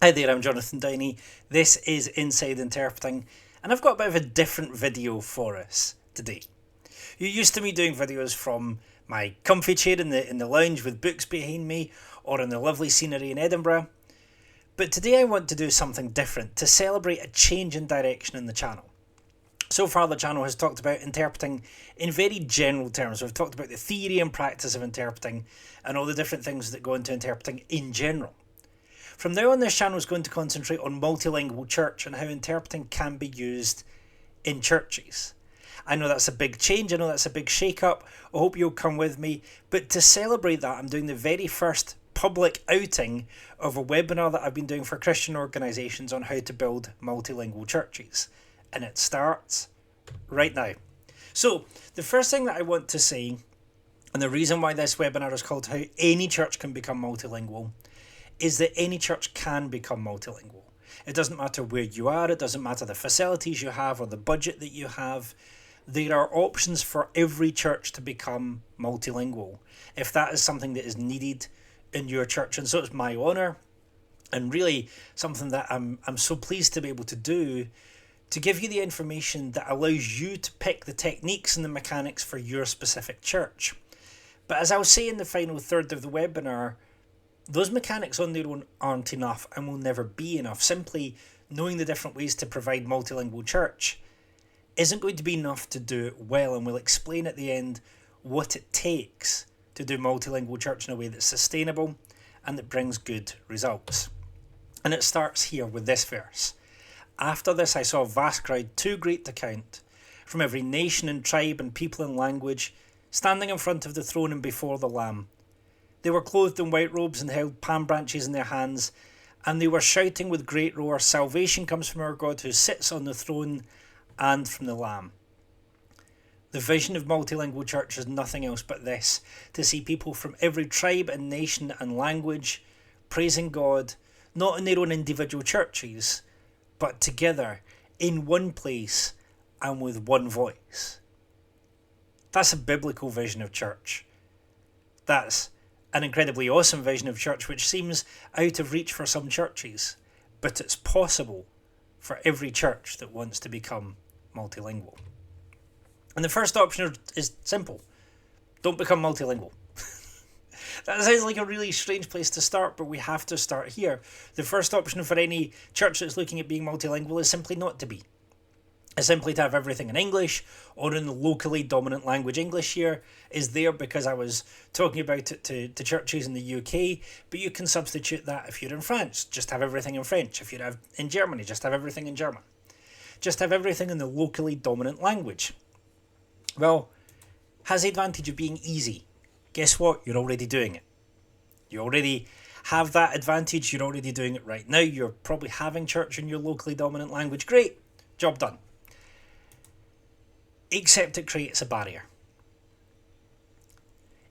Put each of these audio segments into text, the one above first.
Hi there, I'm Jonathan Downey. This is Inside Interpreting, and I've got a bit of a different video for us today. You're used to me doing videos from my comfy chair in the lounge with books behind me, or in the lovely scenery in Edinburgh. But today I want to do something different to celebrate a change in direction in the channel. So far the channel has talked about interpreting in very general terms. We've talked about the theory and practice of interpreting and all the different things that go into interpreting in general. From now on, this channel is going to concentrate on multilingual church and how interpreting can be used in churches. I know that's a big change, I know that's a big shake-up, I hope you'll come with me, but to celebrate that I'm doing the very first public outing of a webinar that I've been doing for Christian organisations on how to build multilingual churches. And it starts right now. So, the first thing that I want to say, and the reason why this webinar is called How Any Church Can Become Multilingual, is that any church can become multilingual. It doesn't matter where you are, it doesn't matter the facilities you have or the budget that you have. There are options for every church to become multilingual, if that is something that is needed in your church. And so it's my honour, and really something that I'm so pleased to be able to do, to give you the information that allows you to pick the techniques and the mechanics for your specific church. But as I'll say in the final third of the webinar, those mechanics on their own aren't enough and will never be enough. Simply knowing the different ways to provide multilingual church isn't going to be enough to do it well, and we'll explain at the end what it takes to do multilingual church in a way that's sustainable and that brings good results. And it starts here with this verse. After this I saw a vast crowd, too great to count, from every nation and tribe and people and language, standing in front of the throne and before the Lamb. They were clothed in white robes and held palm branches in their hands, and they were shouting with great roar, "Salvation comes from our God who sits on the throne and from the Lamb." The vision of multilingual church is nothing else but this: to see people from every tribe and nation and language praising God, not in their own individual churches, but together in one place and with one voice. That's a biblical vision of church. That's an incredibly awesome vision of church which seems out of reach for some churches, but it's possible for every church that wants to become multilingual. And the first option is simple: don't become multilingual. That sounds like a really strange place to start, but we have to start here. The first option for any church that's looking at being multilingual is simply not to be. Is simply to have everything in English or in the locally dominant language. English here is there because I was talking about it to churches in the UK, but you can substitute that if you're in France. Just have everything in French. If you're in Germany, just have everything in German. Just have everything in the locally dominant language. Well, has the advantage of being easy. Guess what? You're already doing it. You already have that advantage. You're already doing it right now. You're probably having church in your locally dominant language. Great. Job done. Except it creates a barrier.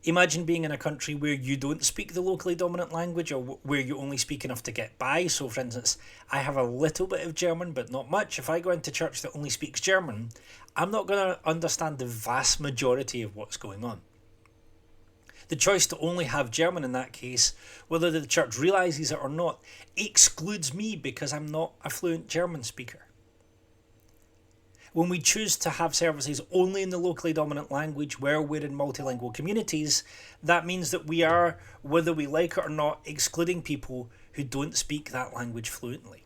Imagine being in a country where you don't speak the locally dominant language, or where you only speak enough to get by. So for instance, I have a little bit of German but not much. If I go into church that only speaks German, I'm not going to understand the vast majority of what's going on. The choice to only have German in that case, whether the church realises it or not, excludes me because I'm not a fluent German speaker. When we choose to have services only in the locally dominant language where we're in multilingual communities, that means that we are, whether we like it or not, excluding people who don't speak that language fluently.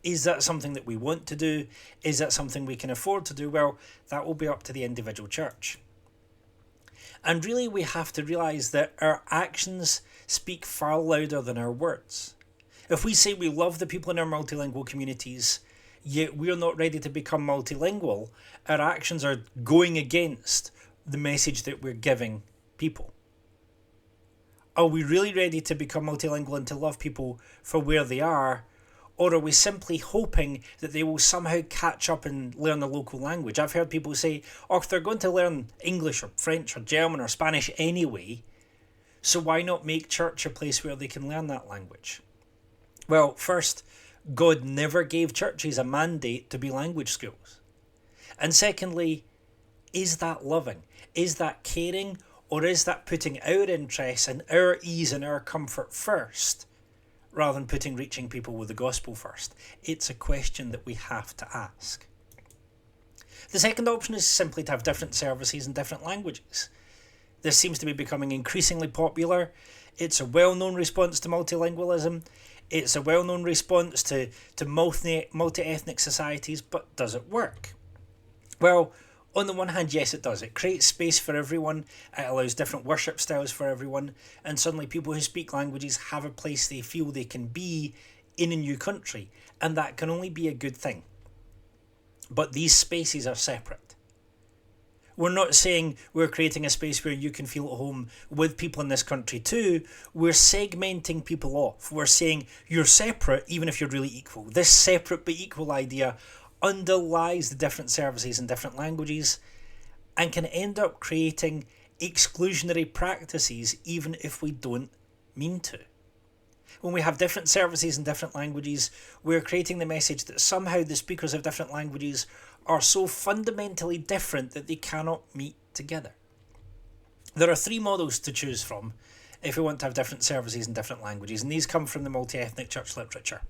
Is that something that we want to do? Is that something we can afford to do? Well, that will be up to the individual church. And really we have to realise that our actions speak far louder than our words. If we say we love the people in our multilingual communities, yet we're not ready to become multilingual, our actions are going against the message that we're giving people. Are we really ready to become multilingual and to love people for where they are? Or are we simply hoping that they will somehow catch up and learn the local language? I've heard people say, oh, they're going to learn English or French or German or Spanish anyway, so why not make church a place where they can learn that language? Well, first, God never gave churches a mandate to be language schools. And secondly, is that loving? Is that caring? Or is that putting our interests and our ease and our comfort first, rather than putting reaching people with the gospel first. It's a question that we have to ask. The second option is simply to have different services in different languages. This seems to be becoming increasingly popular. It's a well-known response to multilingualism. It's a well-known response to multi-ethnic societies, but does it work? Well, on the one hand, yes it does. It creates space for everyone, it allows different worship styles for everyone, and suddenly people who speak languages have a place they feel they can be in a new country, and that can only be a good thing. But these spaces are separate. We're not saying we're creating a space where you can feel at home with people in this country too. We're segmenting people off. We're saying you're separate even if you're really equal. This separate but equal idea underlies the different services in different languages and can end up creating exclusionary practices even if we don't mean to. When we have different services in different languages, we're creating the message that somehow the speakers of different languages are so fundamentally different that they cannot meet together. There are three models to choose from if we want to have different services in different languages, and these come from the multi-ethnic church literature.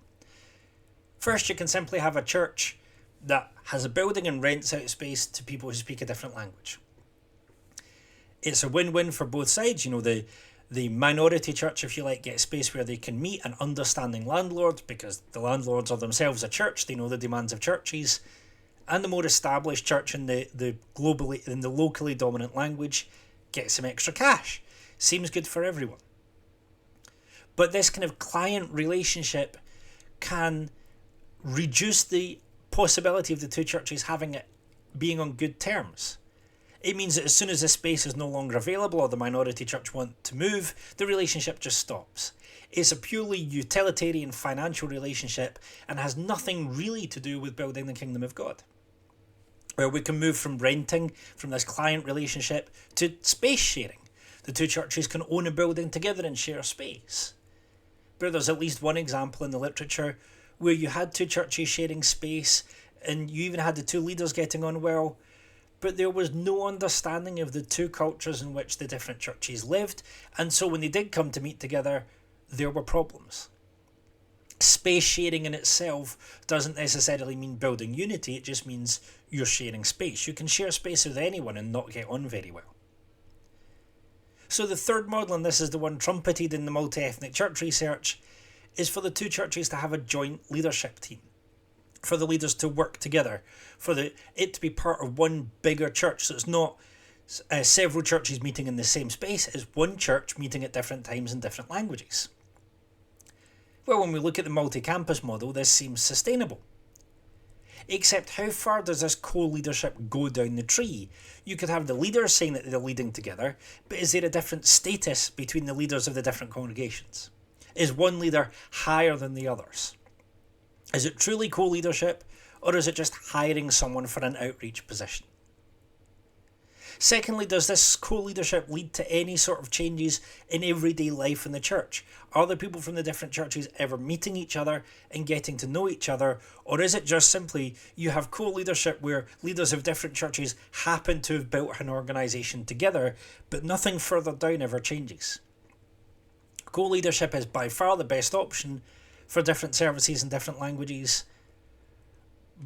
First, you can simply have a church that has a building and rents out space to people who speak a different language. It's a win-win for both sides. The minority church, if you like, gets space where they can meet an understanding landlord, because the landlords are themselves a church, they know the demands of churches, and the more established church in the locally dominant language gets some extra cash. Seems good for everyone. But this kind of client relationship can reduce the possibility of the two churches having it being on good terms. It means that as soon as the space is no longer available or the minority church want to move, the relationship just stops. It's a purely utilitarian financial relationship and has nothing really to do with building the kingdom of God. Where we can move from renting, from this client relationship, to space sharing. The two churches can own a building together and share space. But there's at least one example in the literature where you had two churches sharing space and you even had the two leaders getting on well, but there was no understanding of the two cultures in which the different churches lived, and so when they did come to meet together, there were problems. Space sharing in itself doesn't necessarily mean building unity, it just means you're sharing space. You can share space with anyone and not get on very well. So the third model, and this is the one trumpeted in the multi-ethnic church research, is for the two churches to have a joint leadership team. For the leaders to work together, for it to be part of one bigger church. So it's not several churches meeting in the same space, it's one church meeting at different times in different languages. Well, when we look at the multi-campus model, this seems sustainable. Except how far does this co-leadership go down the tree? You could have the leaders saying that they're leading together, but is there a different status between the leaders of the different congregations? Is one leader higher than the others? Is it truly co-leadership, or is it just hiring someone for an outreach position? Secondly, does this co-leadership lead to any sort of changes in everyday life in the church? Are the people from the different churches ever meeting each other and getting to know each other? Or is it just simply you have co-leadership where leaders of different churches happen to have built an organisation together, but nothing further down ever changes? Co-leadership is by far the best option for different services in different languages,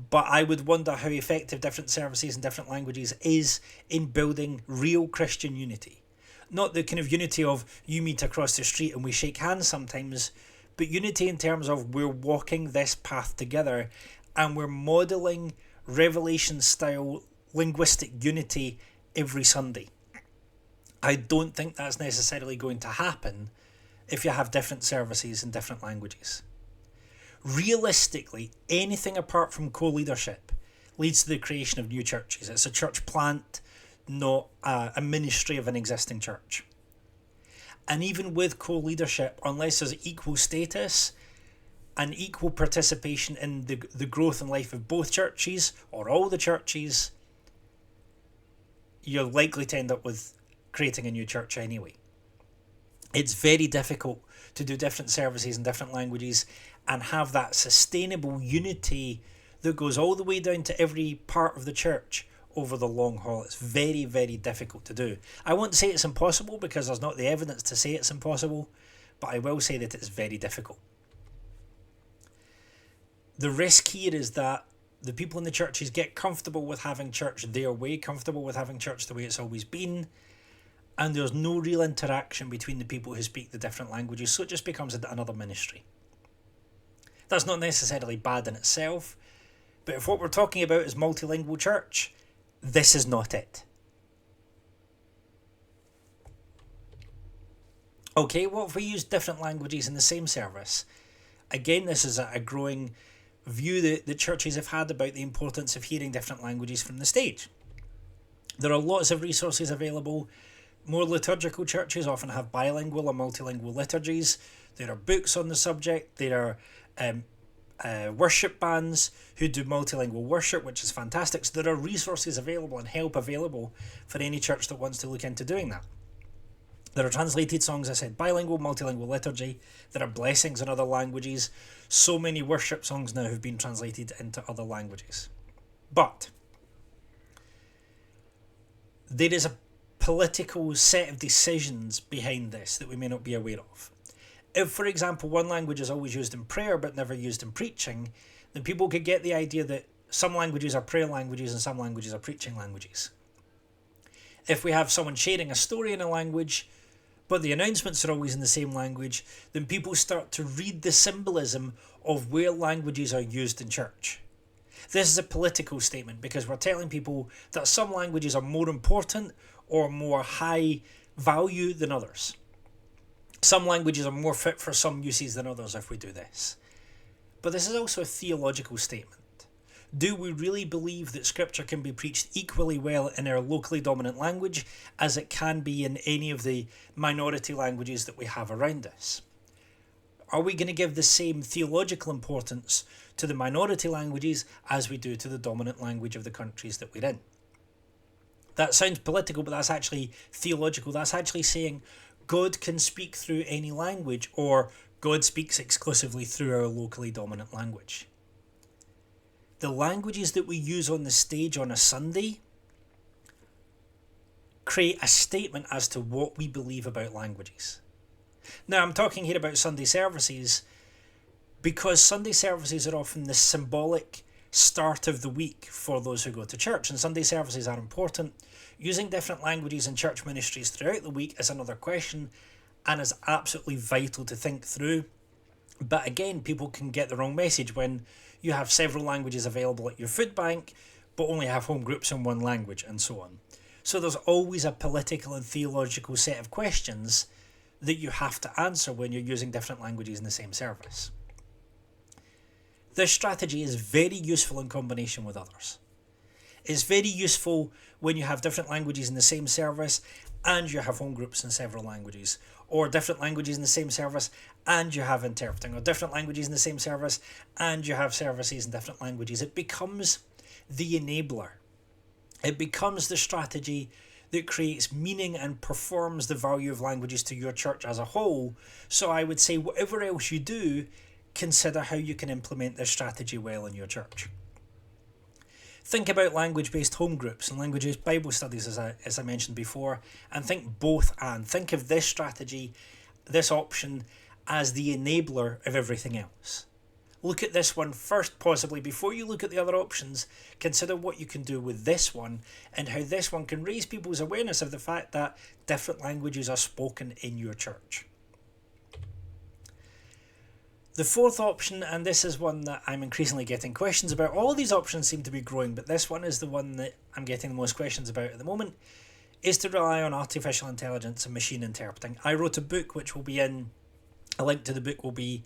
but I would wonder how effective different services in different languages is in building real Christian unity. Not the kind of unity of you meet across the street and we shake hands sometimes, but unity in terms of we're walking this path together and we're modelling Revelation style linguistic unity every Sunday. I don't think that's necessarily going to happen if you have different services in different languages. Realistically, anything apart from co-leadership leads to the creation of new churches. It's a church plant, not a ministry of an existing church. And even with co-leadership, unless there's equal status and equal participation in the growth and life of both churches or all the churches, you're likely to end up with creating a new church anyway. It's very difficult to do different services in different languages and have that sustainable unity that goes all the way down to every part of the church over the long haul. It's very, very difficult to do. I won't say it's impossible because there's not the evidence to say it's impossible, but I will say that it's very difficult. The risk here is that the people in the churches get comfortable with having church their way, comfortable with having church the way it's always been, and there's no real interaction between the people who speak the different languages, so it just becomes another ministry. That's not necessarily bad in itself, but if what we're talking about is multilingual church, this is not it. Okay, what if we use different languages in the same service? Again, this is a growing view that the churches have had about the importance of hearing different languages from the stage. There are lots of resources available. More liturgical churches often have bilingual or multilingual liturgies. There are books on the subject. There are worship bands who do multilingual worship, which is fantastic. So there are resources available and help available for any church that wants to look into doing that. There are translated songs, I said, bilingual, multilingual liturgy. There are blessings in other languages. So many worship songs now have been translated into other languages. But there is a political set of decisions behind this that we may not be aware of. If, for example, one language is always used in prayer but never used in preaching, then people could get the idea that some languages are prayer languages and some languages are preaching languages. If we have someone sharing a story in a language, but the announcements are always in the same language, then people start to read the symbolism of where languages are used in church. This is a political statement because we're telling people that some languages are more important or more high value than others. Some languages are more fit for some uses than others if we do this. But this is also a theological statement. Do we really believe that Scripture can be preached equally well in our locally dominant language as it can be in any of the minority languages that we have around us? Are we going to give the same theological importance to the minority languages as we do to the dominant language of the countries that we're in? That sounds political, but that's actually theological. That's actually saying God can speak through any language, or God speaks exclusively through our locally dominant language. The languages that we use on the stage on a Sunday create a statement as to what we believe about languages. Now, I'm talking here about Sunday services because Sunday services are often the symbolic start of the week for those who go to church, and Sunday services are important. Using different languages in church ministries throughout the week is another question and is absolutely vital to think through. But again, people can get the wrong message when you have several languages available at your food bank, but only have home groups in one language, and so on. So there's always a political and theological set of questions that you have to answer when you're using different languages in the same service. This strategy is very useful in combination with others. It's very useful when you have different languages in the same service and you have home groups in several languages, or different languages in the same service and you have interpreting, or different languages in the same service and you have services in different languages. It becomes the enabler. It becomes the strategy that creates meaning and performs the value of languages to your church as a whole. So I would say whatever else you do, consider how you can implement this strategy well in your church. Think about language-based home groups and language-based Bible studies, as I mentioned before, and think both and. Think of this strategy, this option, as the enabler of everything else. Look at this one first, possibly, before you look at the other options. Consider what you can do with this one and how this one can raise people's awareness of the fact that different languages are spoken in your church. The fourth option, and this is one that I'm increasingly getting questions about. All these options seem to be growing, but this one is the one that I'm getting the most questions about at the moment, is to rely on artificial intelligence and machine interpreting. I wrote a book which will be in, a link to the book will be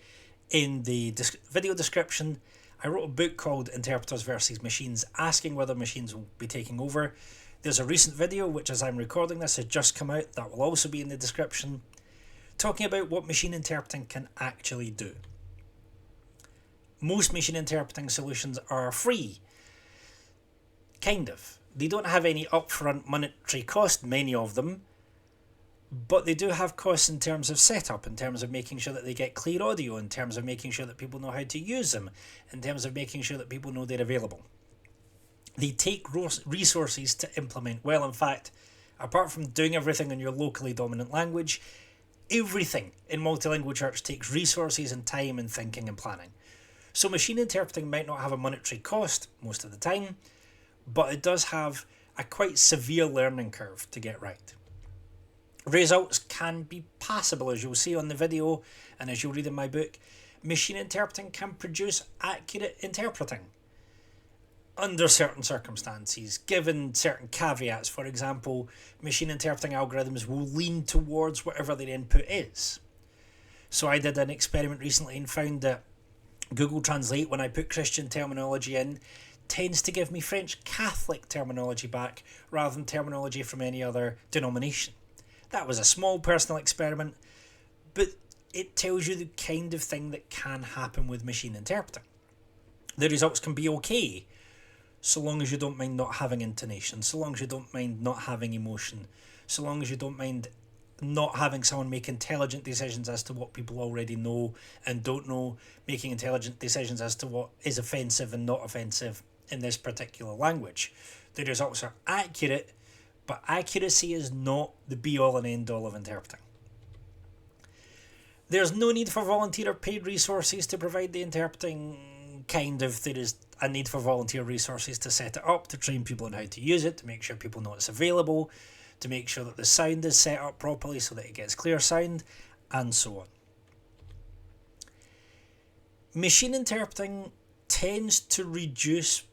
in the video description. I wrote a book called Interpreters versus Machines, asking whether machines will be taking over. There's a recent video, which as I'm recording this has just come out, that will also be in the description, talking about what machine interpreting can actually do. Most machine interpreting solutions are free. Kind of. They don't have any upfront monetary cost, many of them, but they do have costs in terms of setup, in terms of making sure that they get clear audio, in terms of making sure that people know how to use them, in terms of making sure that people know they're available. They take resources to implement well. In fact, apart from doing everything in your locally dominant language, everything in multilingual church takes resources and time and thinking and planning. So machine interpreting might not have a monetary cost most of the time, but it does have a quite severe learning curve to get right. Results can be passable, as you'll see on the video and as you'll read in my book. Machine interpreting can produce accurate interpreting under certain circumstances, given certain caveats. For example, machine interpreting algorithms will lean towards whatever their input is. So I did an experiment recently and found that Google Translate, when I put Christian terminology in, tends to give me French Catholic terminology back rather than terminology from any other denomination. That was a small personal experiment, but it tells you the kind of thing that can happen with machine interpreting. The results can be okay, so long as you don't mind not having intonation, so long as you don't mind not having emotion, so long as you don't mind not having someone make intelligent decisions as to what people already know and don't know, making intelligent decisions as to what is offensive and not offensive in this particular language. The results are accurate, but accuracy is not the be-all and end-all of interpreting. There's no need for volunteer or paid resources to provide the interpreting. Kind of, there is a need for volunteer resources to set it up, to train people on how to use it, to make sure people know it's available, to make sure that the sound is set up properly so that it gets clear sound, and so on. Machine interpreting tends to reduce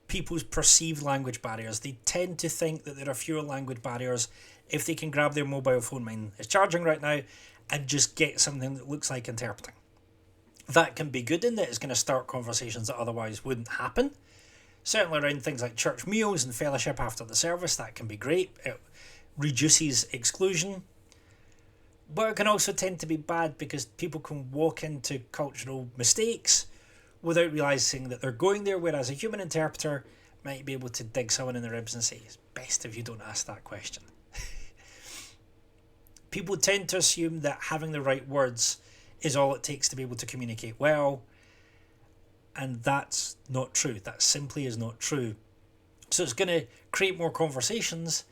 people's perceived language barriers. They tend to think that there are fewer language barriers if they can grab their mobile phone, mine is charging right now, and just get something that looks like interpreting. That can be good in that it's going to start conversations that otherwise wouldn't happen. Certainly around things like church meals and fellowship after the service, that can be great. It reduces exclusion. But it can also tend to be bad because people can walk into cultural mistakes without realising that they're going there, whereas a human interpreter might be able to dig someone in the ribs and say, it's best if you don't ask that question. People tend to assume that having the right words is all it takes to be able to communicate well, and that's not true. That simply is not true. So it's going to create more conversations.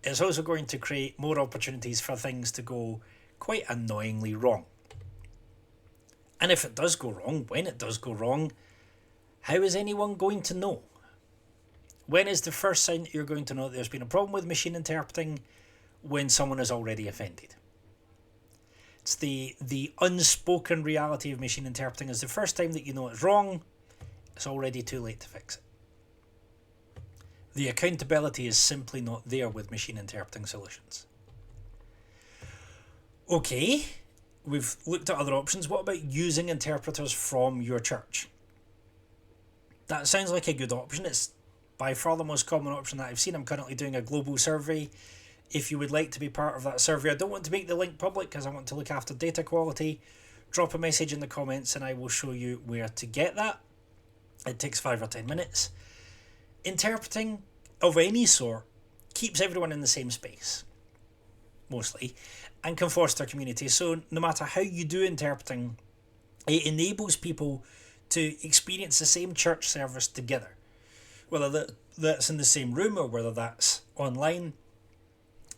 It's also going to create more opportunities for things to go quite annoyingly wrong. And if it does go wrong, when it does go wrong, how is anyone going to know? When is the first sign that you're going to know that there's been a problem with machine interpreting? When someone is already offended. It's the unspoken reality of machine interpreting is the first time that you know it's wrong, it's already too late to fix it. The accountability is simply not there with machine interpreting solutions. Okay, we've looked at other options. What about using interpreters from your church? That sounds like a good option. It's by far the most common option that I've seen. I'm currently doing a global survey. If you would like to be part of that survey, I don't want to make the link public because I want to look after data quality. Drop a message in the comments and I will show you where to get that. It takes 5 or 10 minutes. Interpreting of any sort keeps everyone in the same space, mostly, and can foster community. So no matter how you do interpreting, it enables people to experience the same church service together, whether that's in the same room or whether that's online.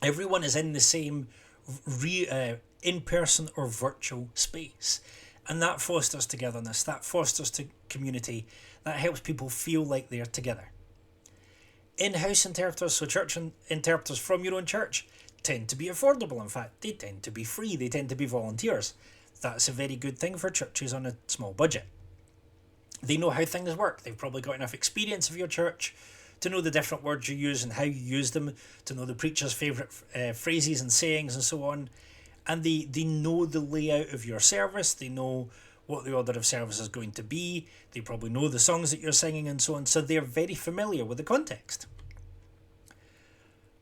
Everyone is in the same in-person or virtual space. And that fosters togetherness, that fosters community, that helps people feel like they're together. In-house interpreters, so church interpreters from your own church, tend to be affordable. In fact, they tend to be free, they tend to be volunteers. That's a very good thing for churches on a small budget. They know how things work. They've probably got enough experience of your church to know the different words you use and how you use them, to know the preacher's favourite phrases and sayings and so on. And they know the layout of your service, they know what the order of service is going to be, they probably know the songs that you're singing and so on, so they're very familiar with the context.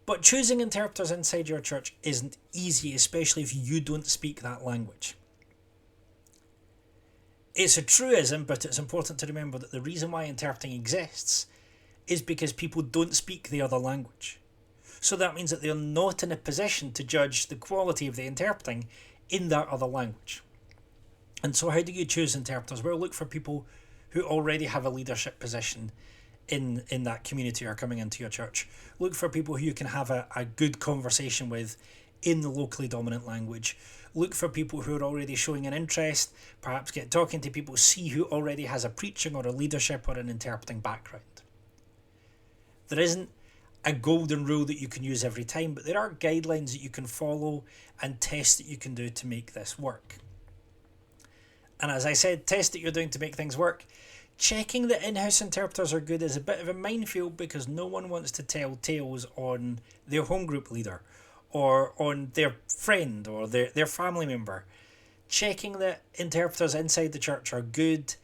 But choosing interpreters inside your church isn't easy, especially if you don't speak that language. It's a truism, but it's important to remember that the reason why interpreting exists is because people don't speak the other language. So that means that they're not in a position to judge the quality of the interpreting in that other language. And so how do you choose interpreters? Well, look for people who already have a leadership position in that community or coming into your church. Look for people who you can have a good conversation with in the locally dominant language. look for people who are already showing an interest, perhaps get talking to people, see who already has a preaching or a leadership or an interpreting background. There isn't a golden rule that you can use every time, but there are guidelines that you can follow and tests that you can do to make this work. And as I said, tests that you're doing to make things work. Checking that in-house interpreters are good is a bit of a minefield because no one wants to tell tales on their home group leader or on their friend or their family member. Checking that interpreters inside the church are good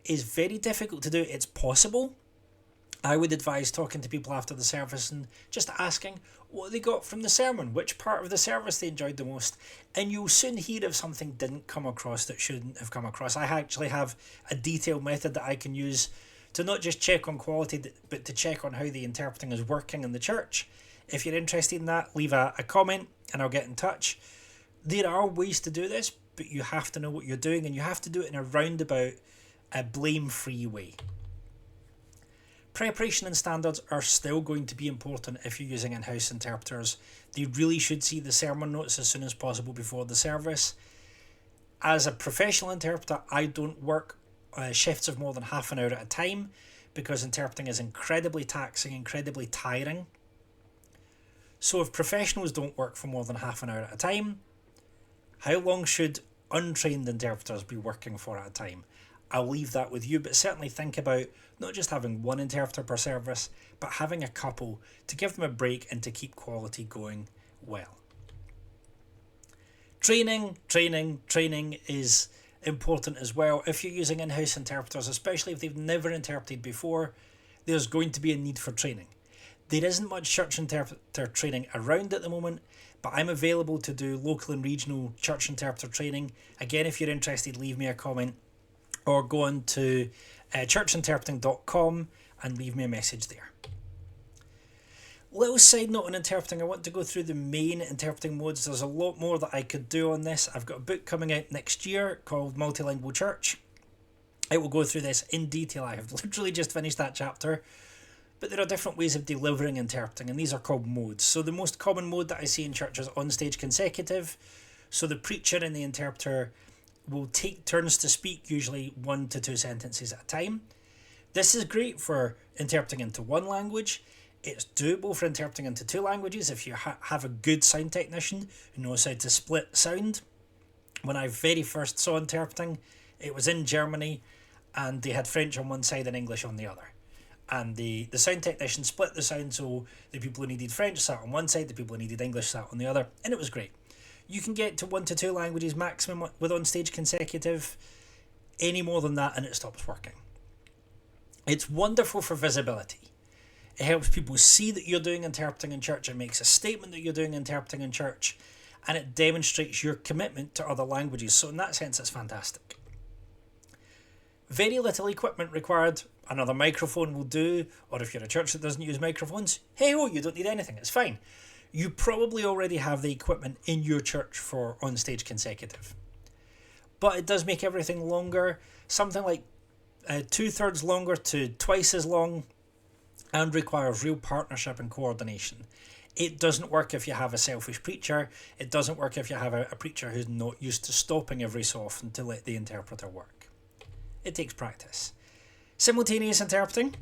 is very difficult to do. It's possible. I would advise talking to people after the service and just asking what they got from the sermon, which part of the service they enjoyed the most, and you'll soon hear if something didn't come across that shouldn't have come across. I actually have a detailed method that I can use to not just check on quality, but to check on how the interpreting is working in the church. If you're interested in that, leave a comment and I'll get in touch. There are ways to do this, but you have to know what you're doing and you have to do it in a roundabout, a blame-free way. Preparation and standards are still going to be important if you're using in-house interpreters. They really should see the sermon notes as soon as possible before the service. As a professional interpreter, I don't work shifts of more than half an hour at a time because interpreting is incredibly taxing, incredibly tiring. So if professionals don't work for more than half an hour at a time, how long should untrained interpreters be working for at a time? I'll leave that with you, but certainly think about not just having one interpreter per service, but having a couple to give them a break and to keep quality going well. Training is important as well. If you're using in-house interpreters, especially if they've never interpreted before, there's going to be a need for training. There isn't much church interpreter training around at the moment, but I'm available to do local and regional church interpreter training. Again, if you're interested, leave me a comment or go on to churchinterpreting.com and leave me a message there. Little side note on interpreting, I want to go through the main interpreting modes. There's a lot more that I could do on this. I've got a book coming out next year called Multilingual Church. It will go through this in detail. I have literally just finished that chapter. But there are different ways of delivering interpreting, and these are called modes. So the most common mode that I see in church is on-stage consecutive. So the preacher and the interpreter will take turns to speak, usually 1 to 2 sentences at a time. This is great for interpreting into one language. It's doable for interpreting into 2 languages if you have a good sound technician who knows how to split sound. When I very first saw interpreting, it was in Germany and they had French on one side and English on the other. And the sound technician split the sound, so the people who needed French sat on one side, the people who needed English sat on the other, and it was great. You can get to 1 to 2 languages maximum with on-stage consecutive. Any more than that and it stops working. It's wonderful for visibility. It helps people see that you're doing interpreting in church. It makes a statement that you're doing interpreting in church. And it demonstrates your commitment to other languages. So in that sense, it's fantastic. Very little equipment required. Another microphone will do. Or if you're a church that doesn't use microphones, hey-ho, you don't need anything. It's fine. You probably already have the equipment in your church for on-stage consecutive. But it does make everything longer, something like 2/3 longer to twice as long, and requires real partnership and coordination. It doesn't work if you have a selfish preacher. It doesn't work if you have a preacher who's not used to stopping every so often to let the interpreter work. It takes practice. Simultaneous interpreting.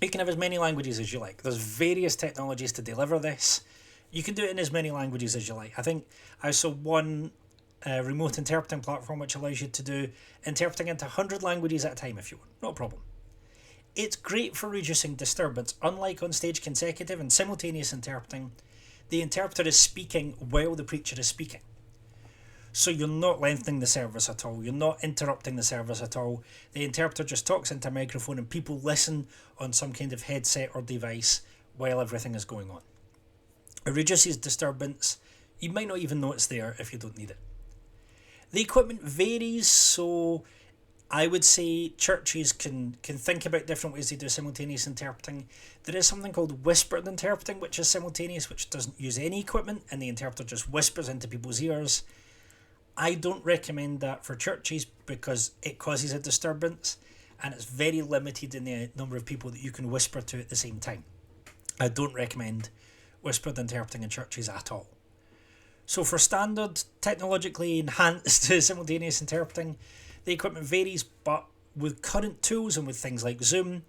You can have as many languages as you like. There's various technologies to deliver this. You can do it in as many languages as you like. I think I saw one remote interpreting platform which allows you to do interpreting into 100 languages at a time if you want. No problem. It's great for reducing disturbance. Unlike on-stage consecutive and simultaneous interpreting, the interpreter is speaking while the preacher is speaking. So you're not lengthening the service at all. You're not interrupting the service at all. The interpreter just talks into a microphone and people listen on some kind of headset or device while everything is going on. It reduces disturbance. You might not even know it's there if you don't need it. The equipment varies, so I would say churches can think about different ways to do simultaneous interpreting. There is something called whispered interpreting, which is simultaneous, which doesn't use any equipment, and the interpreter just whispers into people's ears. I don't recommend that for churches because it causes a disturbance and it's very limited in the number of people that you can whisper to at the same time. I don't recommend whispered interpreting in churches at all. So for standard, technologically enhanced simultaneous interpreting, the equipment varies, but with current tools and with things like Zoom,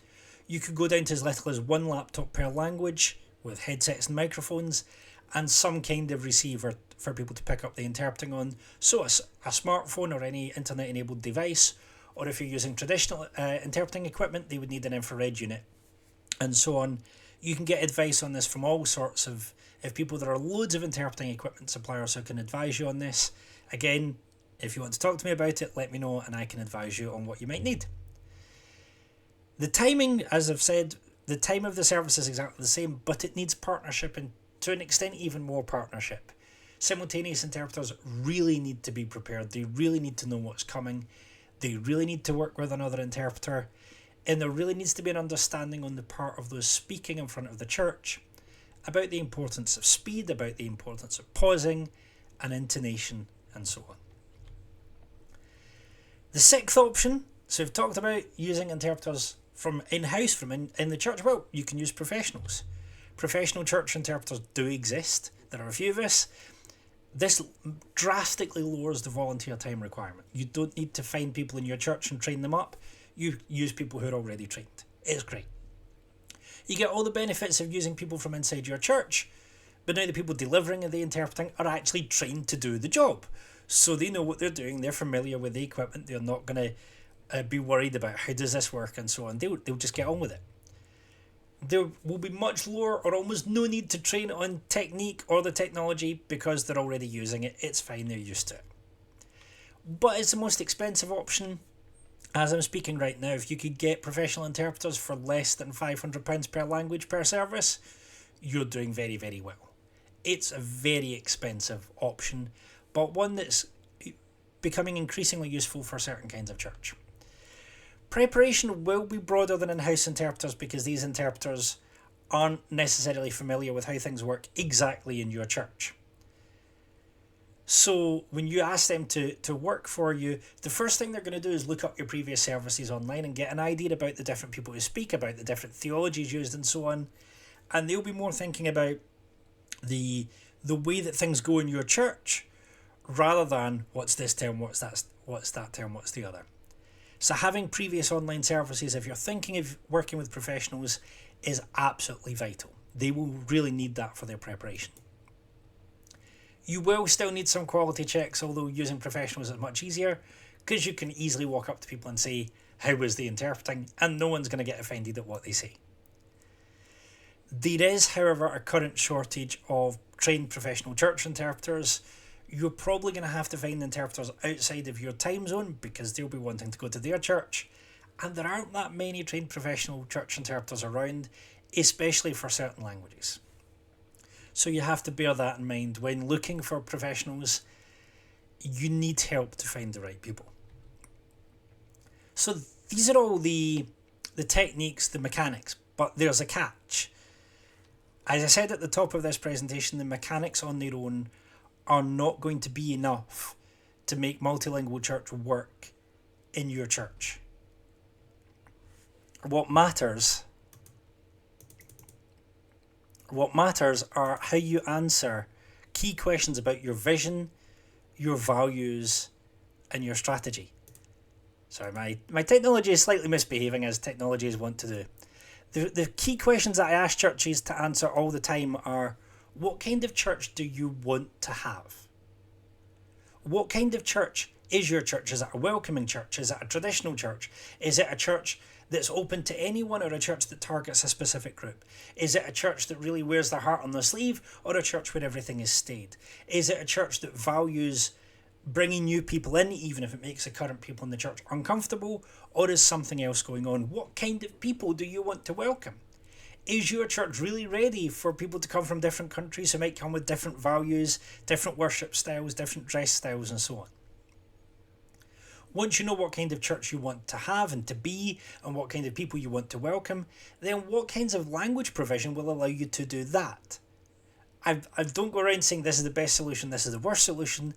you could go down to as little as one laptop per language with headsets and microphones and some kind of receiver for people to pick up the interpreting on. So a smartphone or any internet enabled device, or if you're using traditional interpreting equipment, they would need an infrared unit and so on. You can get advice on this from all sorts of people. There are loads of interpreting equipment suppliers who can advise you on this. Again, if you want to talk to me about it, let me know and I can advise you on what you might need. The timing, as I've said, the time of the service is exactly the same, but it needs partnership and to an extent even more partnership. Simultaneous interpreters really need to be prepared. They really need to know what's coming. They really need to work with another interpreter. And there really needs to be an understanding on the part of those speaking in front of the church about the importance of speed, about the importance of pausing and intonation and so on. The sixth option, so we've talked about using interpreters from in-house, from in the church. Well, you can use professionals. Professional church interpreters do exist. There are a few of us. This drastically lowers the volunteer time requirement. You don't need to find people in your church and train them up. You use people who are already trained. It's great. You get all the benefits of using people from inside your church, but now the people delivering the interpreting are actually trained to do the job. So they know what they're doing, they're familiar with the equipment, they're not going to be worried about how does this work and so on. They'll just get on with it. There will be much lower or almost no need to train on technique or the technology because they're already using it. It's fine, they're used to it. But it's the most expensive option. As I'm speaking right now, if you could get professional interpreters for less than £500 per language per service, you're doing very, very well. It's a very expensive option, but one that's becoming increasingly useful for certain kinds of church. Preparation will be broader than in-house interpreters because these interpreters aren't necessarily familiar with how things work exactly in your church. So when you ask them to work for you, the first thing they're going to do is look up your previous services online and get an idea about the different people who speak, about the different theologies used and so on. And they'll be more thinking about the way that things go in your church rather than what's this term, what's that term, what's the other. So having previous online services, if you're thinking of working with professionals, is absolutely vital. They will really need that for their preparation. You will still need some quality checks, although using professionals is much easier because you can easily walk up to people and say, how was the interpreting? And no one's going to get offended at what they say. There is, however, a current shortage of trained professional church interpreters. You're probably going to have to find interpreters outside of your time zone because they'll be wanting to go to their church. And there aren't that many trained professional church interpreters around, especially for certain languages. So you have to bear that in mind when looking for professionals. You need help to find the right people. So these are all the techniques, the mechanics, but there's a catch. As I said at the top of this presentation, the mechanics on their own are not going to be enough to make multilingual church work in your church. What matters are how you answer key questions about your vision, your values, and your strategy. Sorry, my technology is slightly misbehaving as technologies want to do. The key questions that I ask churches to answer all the time are, what kind of church do you want to have? What kind of church is your church? Is it a welcoming church? Is it a traditional church? Is it a church that's open to anyone or a church that targets a specific group? Is it a church that really wears their heart on their sleeve or a church where everything is staid? Is it a church that values bringing new people in even if it makes the current people in the church uncomfortable, or is something else going on? What kind of people do you want to welcome? Is your church really ready for people to come from different countries who might come with different values, different worship styles, different dress styles and so on? Once you know what kind of church you want to have and to be and what kind of people you want to welcome, then what kinds of language provision will allow you to do that? I don't go around saying this is the best solution, this is the worst solution.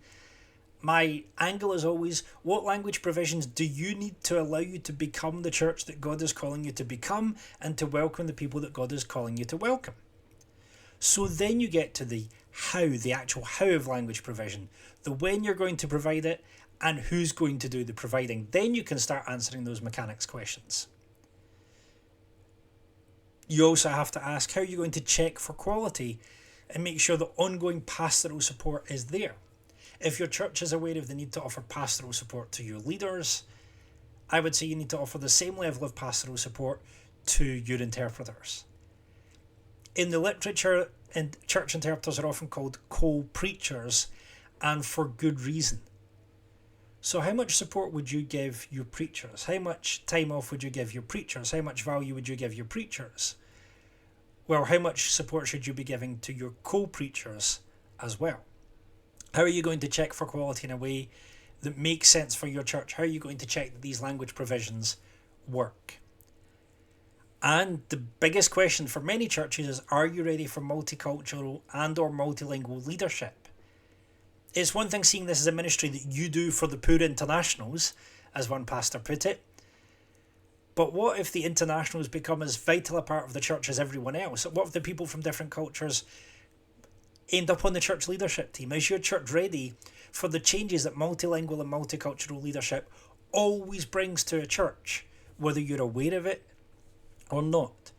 My angle is always, what language provisions do you need to allow you to become the church that God is calling you to become and to welcome the people that God is calling you to welcome? So then you get to the how, the actual how of language provision, the when you're going to provide it, and who's going to do the providing. Then you can start answering those mechanics questions. You also have to ask how you're going to check for quality and make sure that ongoing pastoral support is there. If your church is aware of the need to offer pastoral support to your leaders, I would say you need to offer the same level of pastoral support to your interpreters. In the literature, church interpreters are often called co-preachers, and for good reason. So how much support would you give your preachers? How much time off would you give your preachers? How much value would you give your preachers? Well, how much support should you be giving to your co-preachers as well? How are you going to check for quality in a way that makes sense for your church? How are you going to check that these language provisions work? And the biggest question for many churches is, are you ready for multicultural and or multilingual leadership? It's one thing seeing this as a ministry that you do for the poor internationals, as one pastor put it. But what if the internationals become as vital a part of the church as everyone else? What if the people from different cultures end up on the church leadership team? Is your church ready for the changes that multilingual and multicultural leadership always brings to a church, whether you're aware of it or not?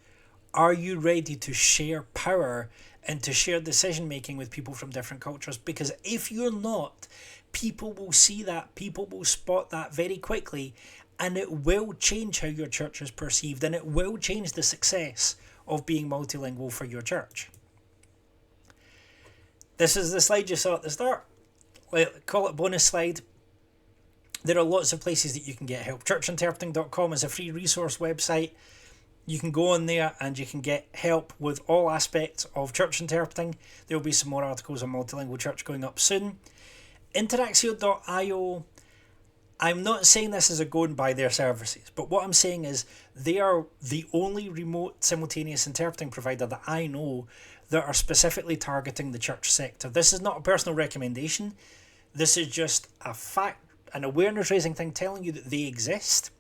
Are you ready to share power and to share decision making with people from different cultures? Because if you're not, people will see that, people will spot that very quickly, and it will change how your church is perceived, and it will change the success of being multilingual for your church. This is the slide you saw at the start. Call it bonus slide. There are lots of places that you can get help. Churchinterpreting.com is a free resource website. You can go on there and you can get help with all aspects of church interpreting. There will be some more articles on multilingual church going up soon. Interaxio.io, I'm not saying this as a go and buy their services, but what I'm saying is they are the only remote simultaneous interpreting provider that I know that are specifically targeting the church sector. This is not a personal recommendation. This is just a fact, an awareness raising thing telling you that they exist.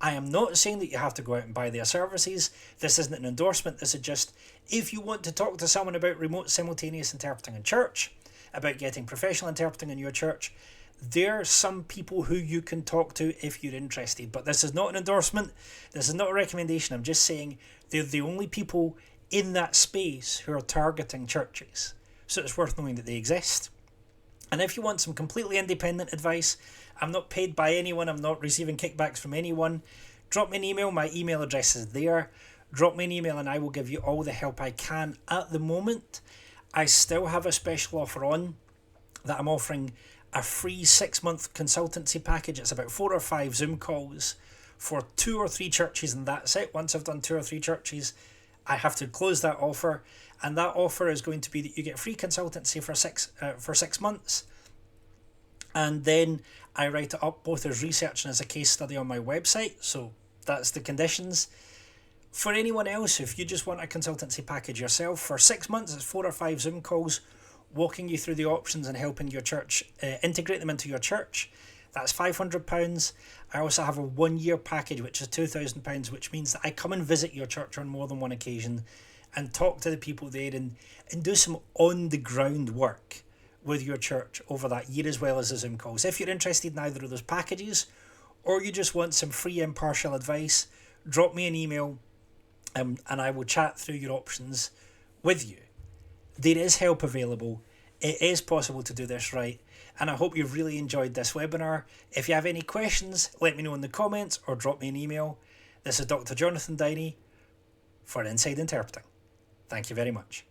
I am not saying that you have to go out and buy their services. This isn't an endorsement. This is just, if you want to talk to someone about remote simultaneous interpreting in church, about getting professional interpreting in your church, there are some people who you can talk to if you're interested. But this is not an endorsement. This is not a recommendation. I'm just saying they're the only people in that space who are targeting churches. So it's worth knowing that they exist. And if you want some completely independent advice, I'm not paid by anyone, I'm not receiving kickbacks from anyone, drop me an email. My email address is there. Drop me an email and I will give you all the help I can. At the moment, I still have a special offer on that I'm offering a free 6-month consultancy package. It's about 4 or 5 Zoom calls for 2 or 3 churches, and that's it. Once I've done 2 or 3 churches, I have to close that offer, and that offer is going to be that you get free consultancy for 6 months, and then I write it up both as research and as a case study on my website. So that's the conditions. For anyone else, if you just want a consultancy package yourself, for 6 months it's 4 or 5 Zoom calls walking you through the options and helping your church integrate them into your church. That's £500. I also have a 1-year package which is £2,000, which means that I come and visit your church on more than one occasion and talk to the people there and do some on the ground work with your church over that year, as well as the Zoom calls. If you're interested in either of those packages, or you just want some free impartial advice, drop me an email and I will chat through your options with you. There is help available. It is possible to do this right, and I hope you've really enjoyed this webinar. If you have any questions, let me know in the comments or drop me an email. This is Dr. Jonathan Diney for Inside Interpreting. Thank you very much.